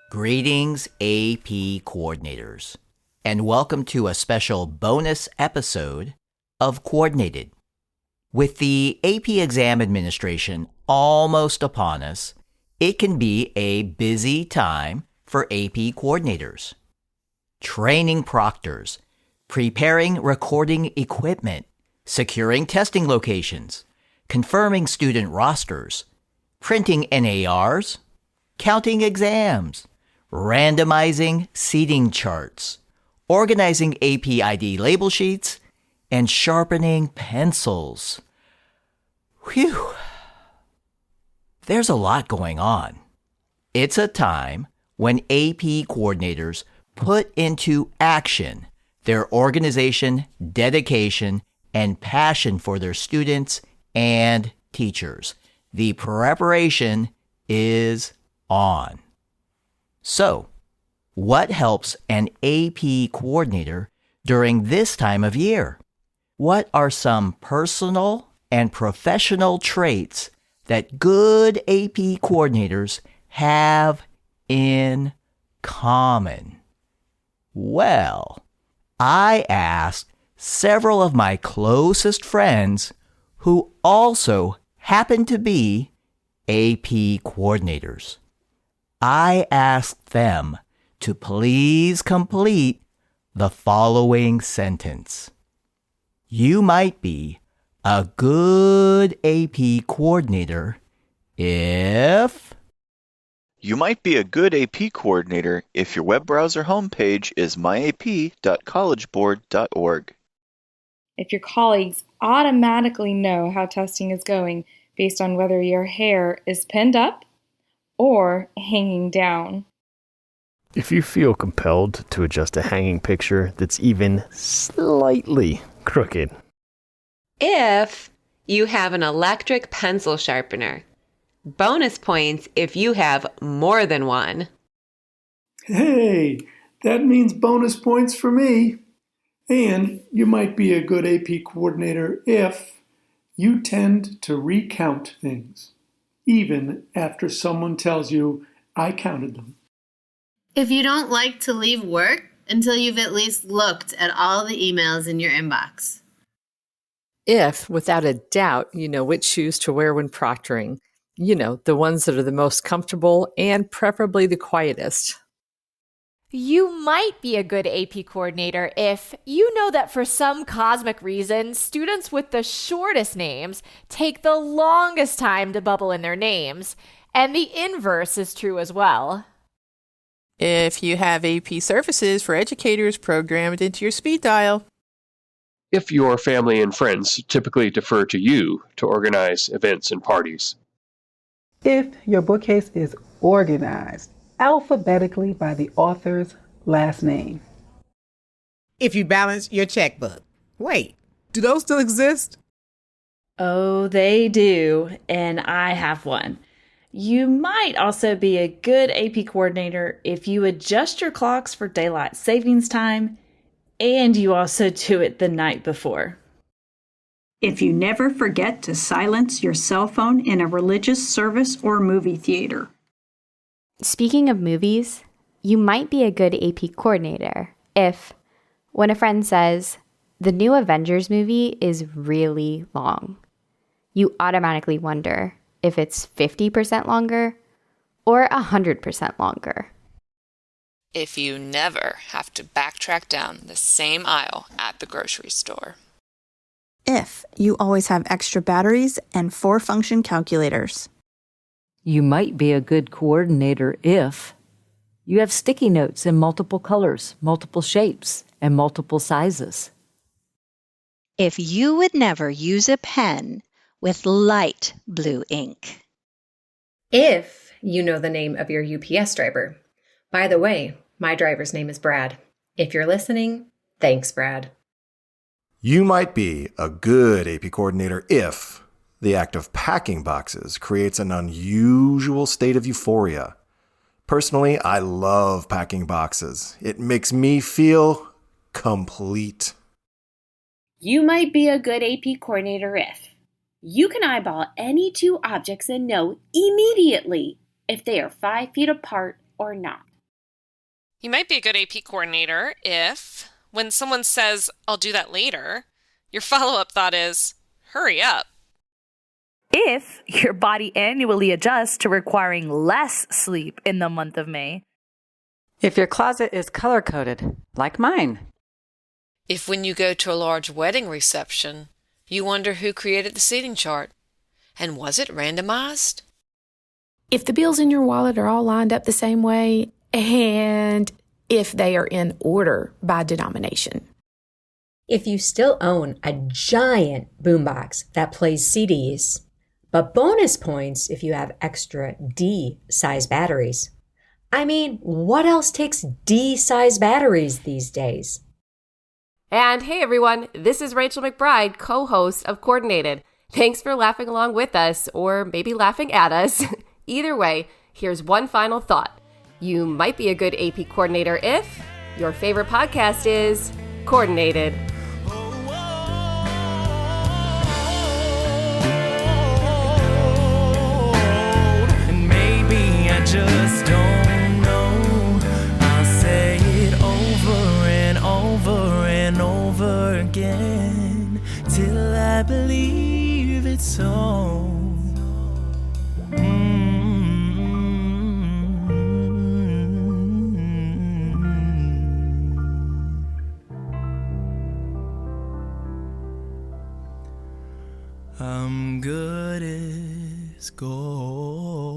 Greetings, AP coordinators, and welcome to a special bonus episode of Coordinated. With the AP exam administration almost upon us, it can be a busy time for AP coordinators. Training proctors, preparing recording equipment, securing testing locations, confirming student rosters, printing NARs, counting exams, randomizing seating charts, organizing AP ID label sheets, and sharpening pencils. Whew. There's a lot going on. It's a time when AP coordinators put into action their organization, dedication, and passion for their students and teachers. The preparation is on. So, what helps an AP coordinator during this time of year? What are some personal and professional traits that good AP coordinators have in common? Well, I asked several of my closest friends who also happen to be AP coordinators. I asked them to please complete the following sentence. You might be a good AP coordinator if... You might be a good AP coordinator if your web browser homepage is myap.collegeboard.org. If your colleagues automatically know how testing is going based on whether your hair is pinned up or hanging down. If you feel compelled to adjust a hanging picture that's even slightly crooked. If you have an electric pencil sharpener. Bonus points if you have more than one. Hey, that means bonus points for me. And you might be a good AP coordinator if you tend to recount things, even after someone tells you, I counted them. If you don't like to leave work until you've at least looked at all the emails in your inbox. If, without a doubt, you know which shoes to wear when proctoring. You know, the ones that are the most comfortable and preferably the quietest. You might be a good AP coordinator if you know that for some cosmic reason, students with the shortest names take the longest time to bubble in their names, and the inverse is true as well. If you have AP services for educators programmed into your speed dial. If your family and friends typically defer to you to organize events and parties. If your bookcase is organized alphabetically by the author's last name. If you balance your checkbook. Wait, do those still exist? Oh, they do, and I have one. You might also be a good AP coordinator if you adjust your clocks for daylight savings time, and you also do it the night before. If you never forget to silence your cell phone in a religious service or movie theater. Speaking of movies, you might be a good AP coordinator if, when a friend says, the new Avengers movie is really long, you automatically wonder if it's 50% longer or 100% longer. If you never have to backtrack down the same aisle at the grocery store. If you always have extra batteries and 4-function calculators. You might be a good coordinator if you have sticky notes in multiple colors, multiple shapes, and multiple sizes. If you would never use a pen with light blue ink. If you know the name of your UPS driver. By the way, my driver's name is Brad. If you're listening, thanks, Brad. You might be a good AP coordinator if the act of packing boxes creates an unusual state of euphoria. Personally, I love packing boxes. It makes me feel complete. You might be a good AP coordinator if you can eyeball any two objects and know immediately if they are 5 feet apart or not. You might be a good AP coordinator if, when someone says, "I'll do that later," your follow-up thought is, "Hurry up." If your body annually adjusts to requiring less sleep in the month of May. If your closet is color-coded, like mine. If when you go to a large wedding reception, you wonder who created the seating chart, and was it randomized? If the bills in your wallet are all lined up the same way, and if they are in order by denomination. If you still own a giant boombox that plays CDs, but bonus points if you have extra D-size batteries. I mean, what else takes D-size batteries these days? And hey everyone, this is Rachel McBride, co-host of Coordinated. Thanks for laughing along with us, or maybe laughing at us. Either way, here's one final thought. You might be a good AP coordinator if your favorite podcast is Coordinated. And maybe I just don't know. I'll say it over and over and over again till I believe it's so. I'm good as gold.